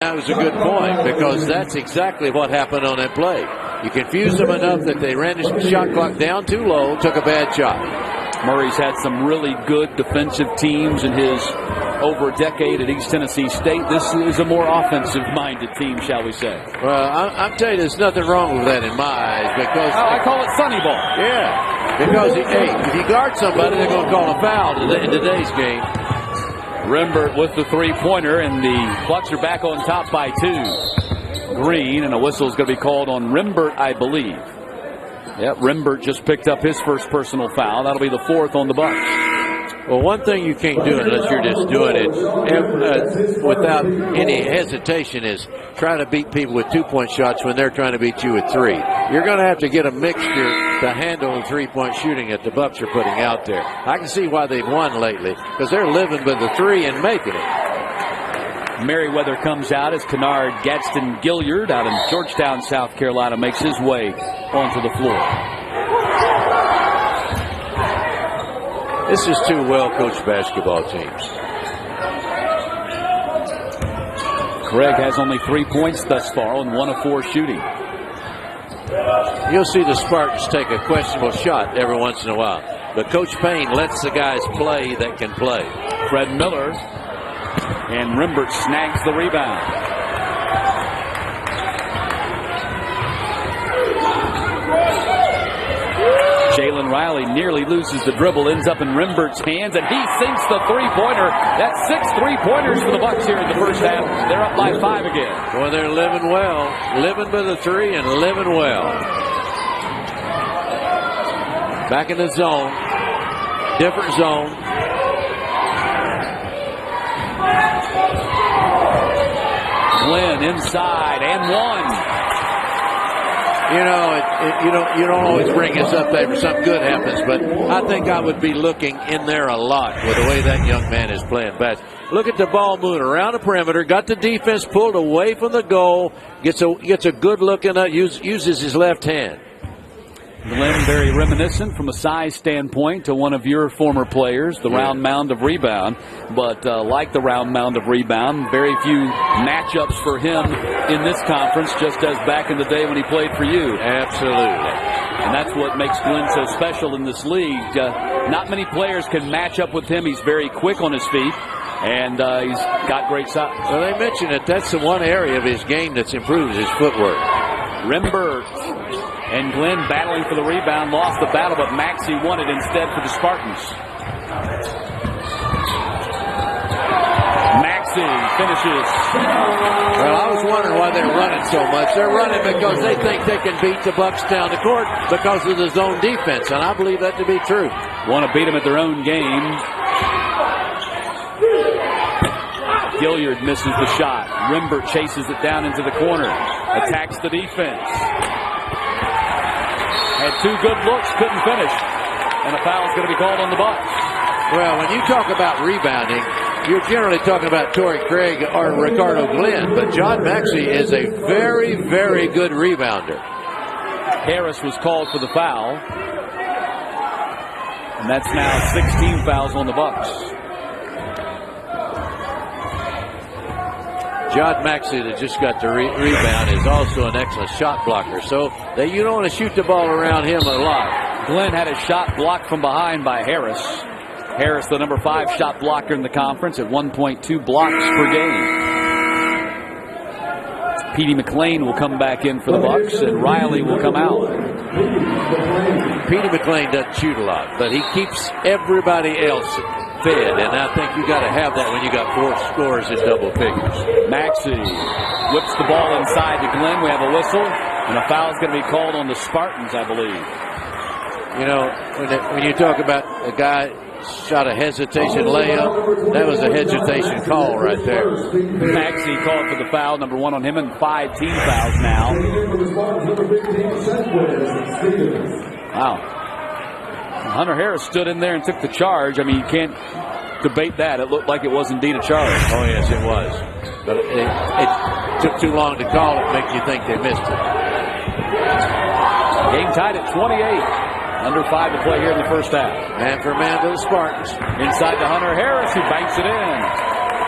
That was a good point, because that's exactly what happened on that play. You confused them enough that they ran the shot clock down too low, took a bad shot. Murray's had some really good defensive teams in his over a decade at East Tennessee State. This is a more offensive-minded team, shall we say. Well, I'm telling you, there's nothing wrong with that in my eyes, because... Oh, I call it sunny ball. Yeah, because, if you guard somebody, they're going to call a foul in today's game. Rembert with the three-pointer, and the Bucks are back on top by 2. Green, and a whistle is going to be called on Rembert, I believe. Yep, Rembert just picked up his first personal foul. That'll be the 4th on the Bucks. Well, one thing you can't do unless you're just doing it without any hesitation is try to beat people with 2-point shots when they're trying to beat you with 3. You're going to have to get a mixture to handle the 3-point shooting that the Bucks are putting out there. I can see why they've won lately, because they're living with the 3 and making it. Merriweather comes out as Kennard Gadsden Gilliard out in Georgetown, South Carolina, makes his way onto the floor. This is 2 well-coached basketball teams. Craig has only 3 points thus far on 1 of 4 shooting. You'll see the Spartans take a questionable shot every once in a while, but Coach Payne lets the guys play that can play. Fred Miller, and Rembert snags the rebound. Jalen Riley nearly loses the dribble, ends up in Rembert's hands, and he sinks the three-pointer. That's 6 3-pointers for the Bucks here in the first half. They're up by 5 again. Boy, they're living well. Living with the 3 and living well. Back in the zone. Different zone. Glenn inside and 1. You know, you don't always bring us up there if something good happens, but I think I would be looking in there a lot with the way that young man is playing basketball. Look at the ball moving around the perimeter, got the defense pulled away from the goal, gets a good look and uses his left hand. Glenn, very reminiscent from a size standpoint to one of your former players, the round mound of rebound. But like the round mound of rebound, very few matchups for him in this conference, just as back in the day when he played for you. Absolutely. And that's what makes Glenn so special in this league. Not many players can match up with him. He's very quick on his feet, and he's got great size. Well, they mentioned that that's the one area of his game that's improved, his footwork. Rembert and Glenn battling for the rebound, lost the battle, but Maxey won it instead for the Spartans. Maxey finishes. Well, I was wondering why they're running so much. They're running because they think they can beat the Bucks down the court because of the zone defense, and I believe that to be true. Want to beat them at their own game. Gilliard misses the shot. Rembert chases it down into the corner. Attacks the defense. Had 2 good looks, couldn't finish. And a foul is going to be called on the Bucks. Well, when you talk about rebounding, you're generally talking about Torrey Craig or Ricardo Glenn, but John Maxey is a very, very good rebounder. Harris was called for the foul. And that's now 16 fouls on the Bucks. John Maxey, that just got the rebound, is also an excellent shot blocker. So you don't want to shoot the ball around him a lot. Glenn had a shot blocked from behind by Harris. Harris, the number 5 shot blocker in the conference, at 1.2 blocks per game. Petey McLean will come back in for the Bucks, and Riley will come out. Petey McLean doesn't shoot a lot, but he keeps everybody else fed, and I think you got to have that when you got 4 scores in double figures. Maxey whips the ball inside to Glenn. We have a whistle, and a foul is going to be called on the Spartans, I believe. You know, when you talk about a guy shot a hesitation layup, that was a hesitation call right there. Maxey called for the foul, number 1 on him, and 5 team fouls now. Wow. Hunter Harris stood in there and took the charge. I mean, you can't debate that. It looked like it was indeed a charge. Oh, yes, it was. But it took too long to call it, make you think they missed it. Game tied at 28. Under 5 to play here in the first half. Man for man to the Spartans. Inside to Hunter Harris, who banks it in.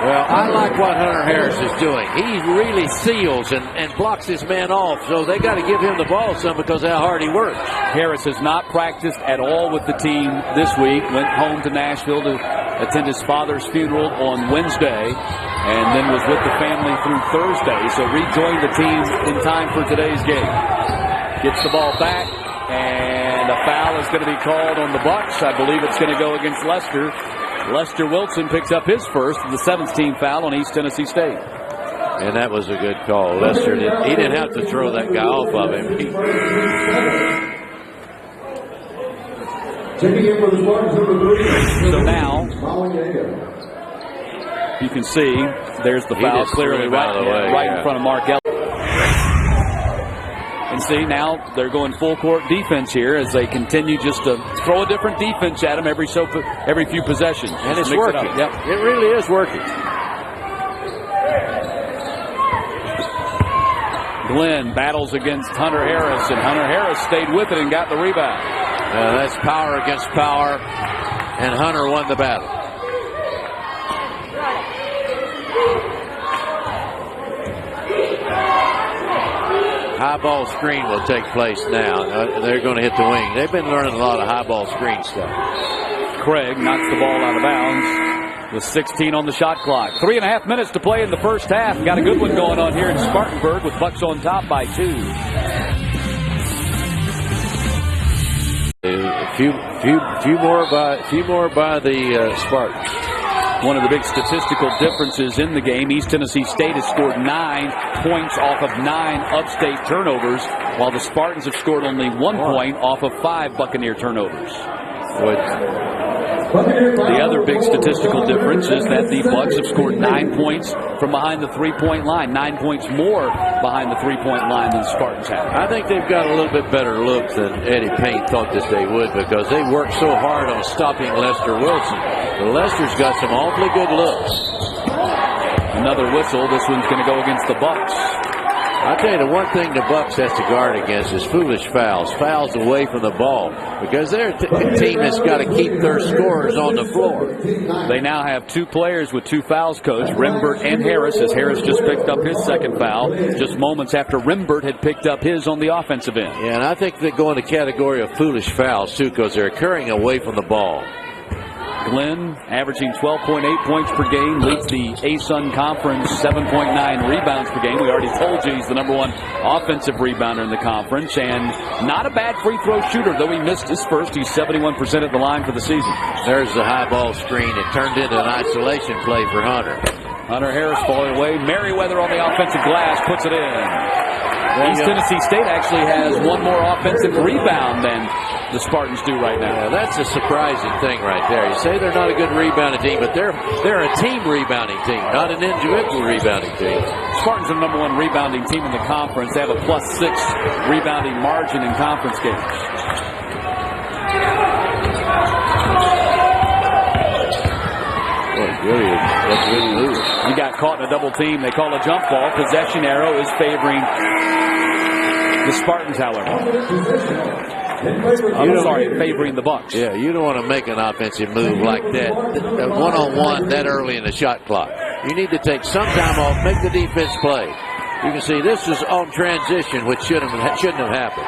Well, I like what Hunter Harris is doing. He really seals and blocks his man off, so they got to give him the ball some because of how hard he works. Harris has not practiced at all with the team this week. Went home to Nashville to attend his father's funeral on Wednesday, and then was with the family through Thursday. So rejoined the team in time for today's game. Gets the ball back, and a foul is going to be called on the Bucks. I believe it's going to go against Lester. Lester Wilson picks up his first, the 7th team foul on East Tennessee State. And that was a good call. Lester he didn't have to throw that guy off of him. So now you can see there's the foul clearly right in front of Mark Ellis. And see, now they're going full court defense here as they continue just to throw a different defense at him every few possessions. And it's working. It really is working. Glenn battles against Hunter Harris, and Hunter Harris stayed with it and got the rebound. That's power against power, and Hunter won the battle. High ball screen will take place now. They're going to hit the wing. They've been learning a lot of high ball screen stuff. Craig knocks the ball out of bounds with 16 on the shot clock. 3.5 minutes to play in the first half. Got a good one going on here in Spartanburg with Bucks on top by 2. A few more by the Spartans. One of the big statistical differences in the game, East Tennessee State has scored 9 points off of 9 Upstate turnovers, while the Spartans have scored only 1 point off of 5 Buccaneer turnovers. The other big statistical difference is that the Bucks have scored 9 points from behind the three-point line, 9 points more behind the three-point line than the Spartans have. I think they've got a little bit better look than Eddie Payne thought that they would, because they worked so hard on stopping Lester Wilson. But Lester's got some awfully good looks. Another whistle. This one's going to go against the Bucks. I'll tell you, the one thing the Bucks has to guard against is foolish fouls away from the ball, because their team has got to keep their scorers on the floor. They now have 2 players with 2 fouls, Coach, Rimbert and Harris, as Harris just picked up his second foul just moments after Rimbert had picked up his on the offensive end. Yeah, and I think they go in the category of foolish fouls, too, because they're occurring away from the ball. Glenn averaging 12.8 points per game, leads the ASUN Conference 7.9 rebounds per game. We already told you he's the #1 offensive rebounder in the conference, and not a bad free throw shooter, though he missed his first. He's 71% at the line for the season. There's the high ball screen. It turned into an isolation play for Hunter. Hunter Harris falling away. Merriweather on the offensive glass puts it in. East Tennessee State actually has 1 more offensive rebound than the Spartans do right now. Yeah, that's a surprising thing right there. You say they're not a good rebounding team, but they're a team rebounding team, not an individual rebounding team. Spartans are the #1 rebounding team in the conference. They have a +6 rebounding margin in conference games. He got caught in a double team. They call a jump ball. Possession arrow is favoring the Spartans, however. I'm sorry, favoring the Bucks. Yeah, you don't want to make an offensive move like that, one-on-one that early in the shot clock. You need to take some time off, make the defense play. You can see this is on transition, which shouldn't have happened.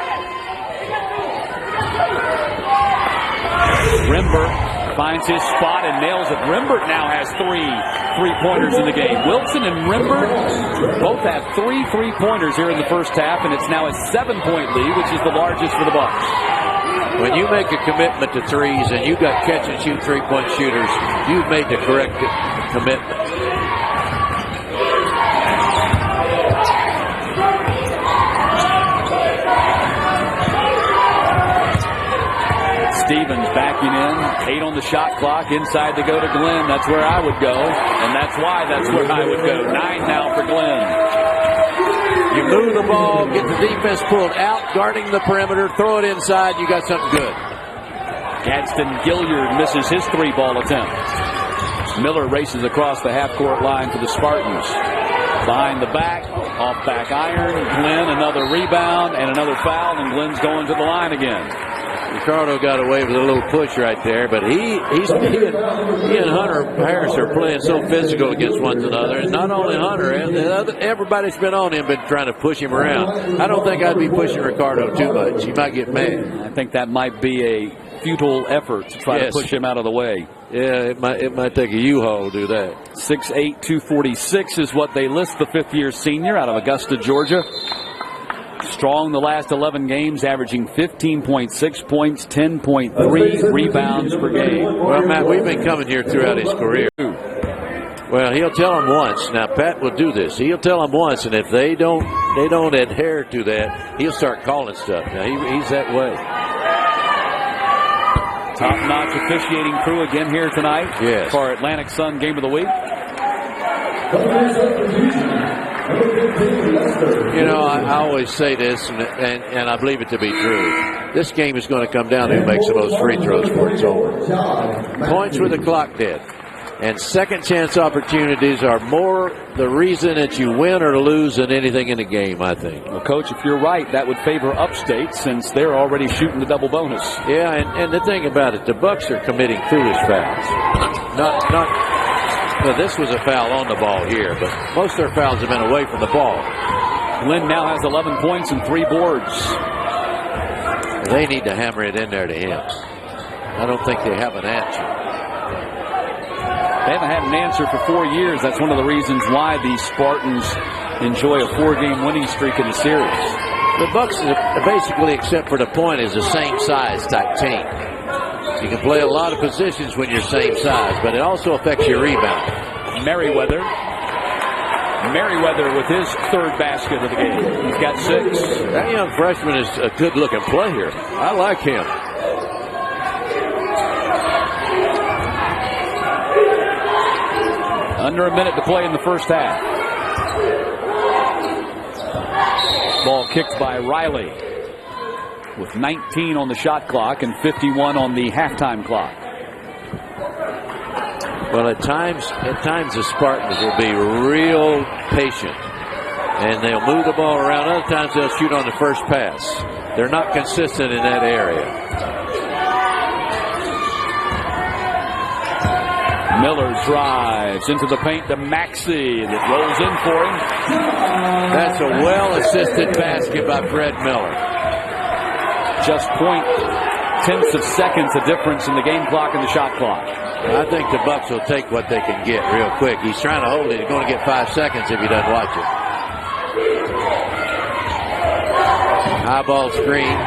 Rimbert finds his spot and nails it. Rimbert now has 3 3-pointers in the game. Wilson and Rimbert both have 3 3-pointers here in the first half, and it's now a 7-point lead, which is the largest for the Bucks. When you make a commitment to threes and you got catch and shoot 3-point shooters, you've made the correct commitment. Stevens backing in, 8 on the shot clock, inside to go to Glenn. That's where I would go, and that's why that's where I would go. 9 now for Glenn. You move the ball, get the defense pulled out, guarding the perimeter, throw it inside, you got something good. Gadsden Gilliard misses his 3-ball attempt. Miller races across the half-court line for the Spartans. Behind the back, off back iron. Glenn, another rebound and another foul, and Glenn's going to the line again. Ricardo got away with a little push right there, but he and Hunter Harris are playing so physical against one another. And not only Hunter, everybody's been on him, been trying to push him around. I don't think I'd be pushing Ricardo too much. He might get mad. I think that might be a futile effort to try to push him out of the way. Yeah, it might take a U-Haul to do that. 6'8", 246 is what they list the fifth-year senior out of Augusta, Georgia. Strong the last 11 games, averaging 15.6 points, 10.3 rebounds per game. Well, Matt, we've been coming here throughout his career. Well, he'll tell them once. Now, Pat will do this. He'll tell them once, and if they don't adhere to that, he'll start calling stuff. Now, he's that way. Top-notch officiating crew again here tonight. Yes. For our Atlantic Sun Game of the Week. You know, I always say this, and I believe it to be true. This game is going to come down to who makes the most free throws before it's over. Points with the clock dead. And second chance opportunities are more the reason that you win or lose than anything in the game, I think. Well, Coach, if you're right, that would favor Upstate since they're already shooting the double bonus. Yeah, and the thing about it, the Bucks are committing foolish fouls. Well, this was a foul on the ball here, but most of their fouls have been away from the ball. Lynn now has 11 points and 3 boards. They need to hammer it in there to him. I don't think they have an answer. They haven't had an answer for 4 years. That's one of the reasons why the Spartans enjoy a 4-game winning streak in the series. The Bucks, basically, except for the point, is the same size type team. You can play a lot of positions when you're same size, but it also affects your rebound. Merriweather with his third basket of the game. He's got 6. That young freshman is a good-looking player. I like him. Under a minute to play in the first half. Ball kicked by Riley with 19 on the shot clock and 51 on the halftime clock. Well, at times the Spartans will be real patient, and they'll move the ball around. Other times they'll shoot on the first pass. They're not consistent in that area. Miller drives into the paint to Maxey. That rolls in for him. That's a well-assisted basket by Fred Miller. Just 0.10 of seconds of difference in the game clock and the shot clock. I think the Bucks will take what they can get real quick. He's trying to hold it. He's going to get 5 seconds if he doesn't watch it. High ball screen.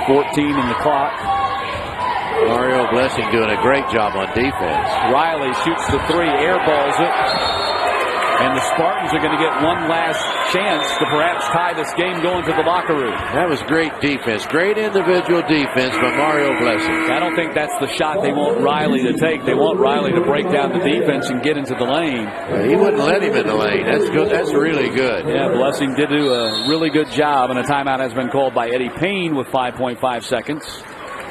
14 in the clock. Mario Blessing doing a great job on defense. Riley shoots the 3, airballs it. And the Spartans are going to get one last chance to perhaps tie this game going to the locker room. That was great defense. Great individual defense by Mario Blessing. I don't think that's the shot they want Riley to take. They want Riley to break down the defense and get into the lane. He wouldn't let him in the lane. That's good. That's really good. Yeah, Blessing did do a really good job, and a timeout has been called by Eddie Payne with 5.5 seconds.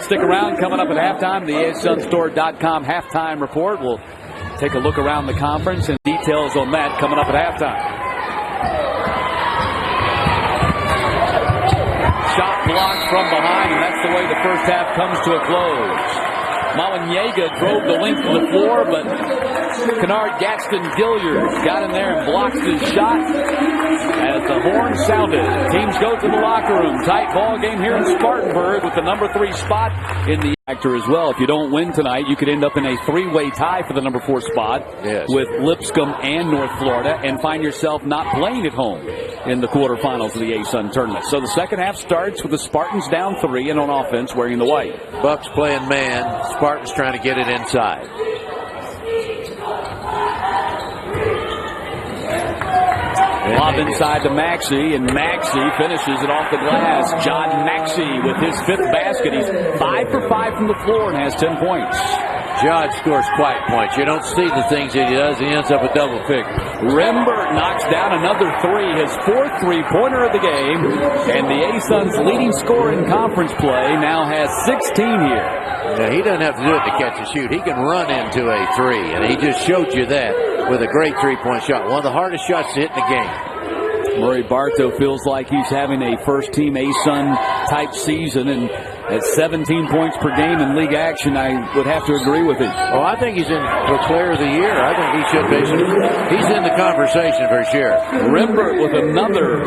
Stick around. Coming up at halftime, the ASUnstore.com halftime report. We'll take a look around the conference and details on that coming up at halftime. Shot blocked from behind, and that's the way the first half comes to a close. Malinega drove the length of the floor, but Kennard Gadsden Gilliard got in there and blocked his shot as the horn sounded. Teams go to the locker room. Tight ball game here in Spartanburg with the number 3 spot in the factor as well. If you don't win tonight, you could end up in a 3-way tie for the number 4 spot with Lipscomb and North Florida and find yourself not playing at home in the quarterfinals of the ASUN tournament. So the second half starts with the Spartans down 3 and on offense wearing the white. Bucks playing man. Spartans trying to get it inside. Lob inside to Maxey, and Maxey finishes it off the glass. John Maxey with his 5th basket. He's 5 for 5 from the floor and has 10 points. John scores quiet points. You don't see the things that he does. He ends up with double figures. Rembert knocks down another 3, his 4th three-pointer of the game, and the ASUN's leading scorer in conference play now has 16 here. Now, he doesn't have to do it to catch and shoot. He can run into a 3, and he just showed you that with a great 3-point shot. One of the hardest shots to hit in the game. Murray Bartow feels like he's having a first-team A-Sun type season, and at 17 points per game in league action, I would have to agree with him. Oh, I think he's in for Player of the Year. I think he should be. He's in the conversation for sure. Rimbert with another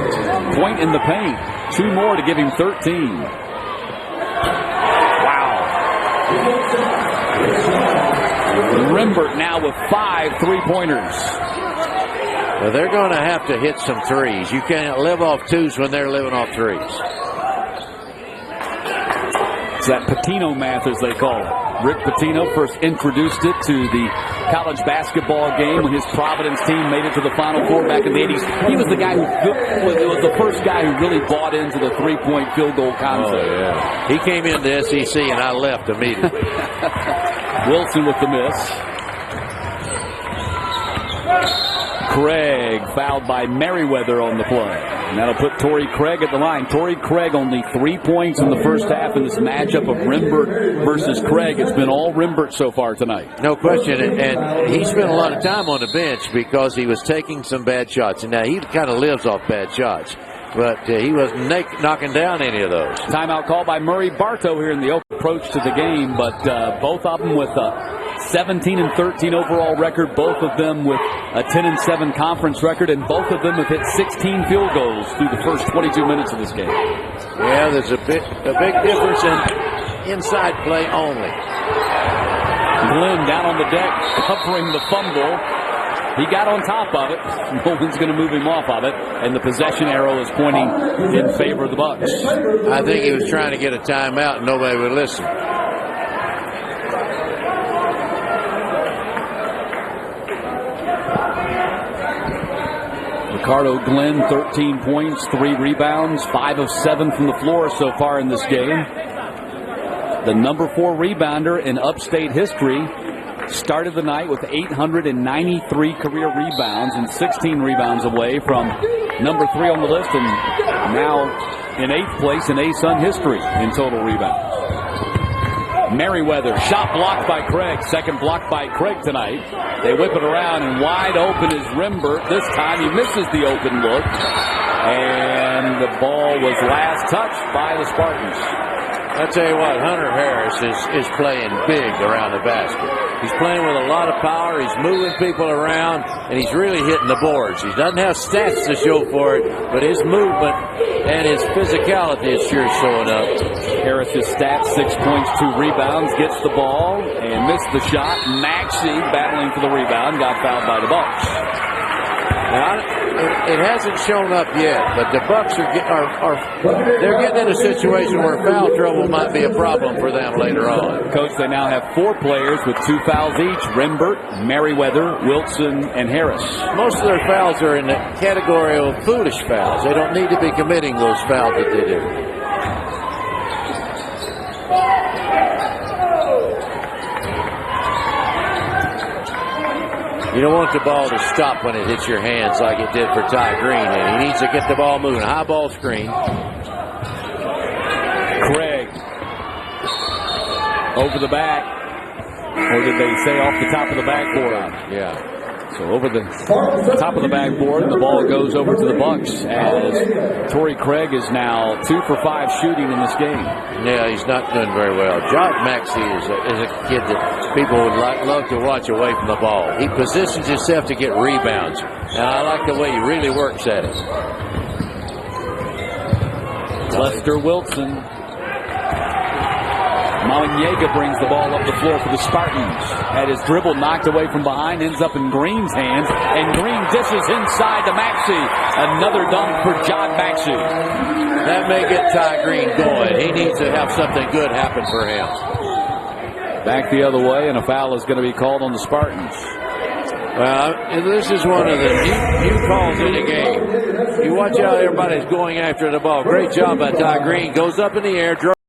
point in the paint. 2 more to give him 13. Wow. Rimbert now with 5 3-pointers. Well, they're going to have to hit some threes. You can't live off twos when they're living off threes. It's that Pitino math, as they call it. Rick Pitino first introduced it to the college basketball game when his Providence team made it to the Final Four back in the 80s. He was the guy who was the first guy who really bought into the 3-point field goal concept. Oh, yeah. He came into SEC and I left immediately. Wilson with the miss. Craig fouled by Merriweather on the play. And that'll put Torrey Craig at the line. Torrey Craig only 3 points in the first half in this matchup of Rimbert versus Craig. It's been all Rimbert so far tonight. No question. And he spent a lot of time on the bench because he was taking some bad shots. And now he kind of lives off bad shots. But he wasn't knocking down any of those. Timeout call by Murray Bartow here in the approach to the game. But both of them with a 17-13 overall record, both of them with a 10-7 conference record, and both of them have hit 16 field goals through the first 22 minutes of this game. Yeah, there's a big difference in inside play only. Glenn down on the deck, covering the fumble. He got on top of it. No one's going to move him off of it, and the possession arrow is pointing in favor of the Bucks. I think he was trying to get a timeout, and nobody would listen. Ricardo Glenn, 13 points, 3 rebounds, 5 of 7 from the floor so far in this game. The number 4 rebounder in Upstate history started the night with 893 career rebounds and 16 rebounds away from number 3 on the list, and now in 8th place in A-Sun history in total rebounds. Merriweather, shot blocked by Craig. Second blocked by Craig tonight. They whip it around, and wide open is Rimbert. This time he misses the open look, and the ball was last touched by the Spartans. I tell you what, Hunter Harris is playing big around the basket. He's playing with a lot of power. He's moving people around, and he's really hitting the boards. He doesn't have stats to show for it, but his movement and his physicality is sure showing up. Harris's stats, 6 points, 2 rebounds, gets the ball and missed the shot. Maxey battling for the rebound, got fouled by the Bucks. Now, it hasn't shown up yet, but the Bucks they're getting in a situation where foul trouble might be a problem for them later on. Coach, they now have 4 players with 2 fouls each: Rimbert, Merriweather, Wilson, and Harris. Most of their fouls are in the category of foolish fouls. They don't need to be committing those fouls that they do. You don't want the ball to stop when it hits your hands like it did for Ty Green, and he needs to get the ball moving. High ball screen. Craig over the back, or did they say off the top of the backboard? Yeah. So over the top of the backboard, the ball goes over to the Bucks as Torrey Craig is now 2 for 5 shooting in this game. Yeah, he's not doing very well. John Maxey is a kid that people would love to watch away from the ball. He positions himself to get rebounds, and I like the way he really works at it. Lester Wilson. Malignega brings the ball up the floor for the Spartans. Had his dribble knocked away from behind, ends up in Green's hands, and Green dishes inside to Maxey. Another dunk for John Maxey. That may get Ty Green going. He needs to have something good happen for him. Back the other way, and a foul is going to be called on the Spartans. Well, this is one of the new calls in the game. You watch out, everybody's going after the ball. Great job by Ty Green. Goes up in the air.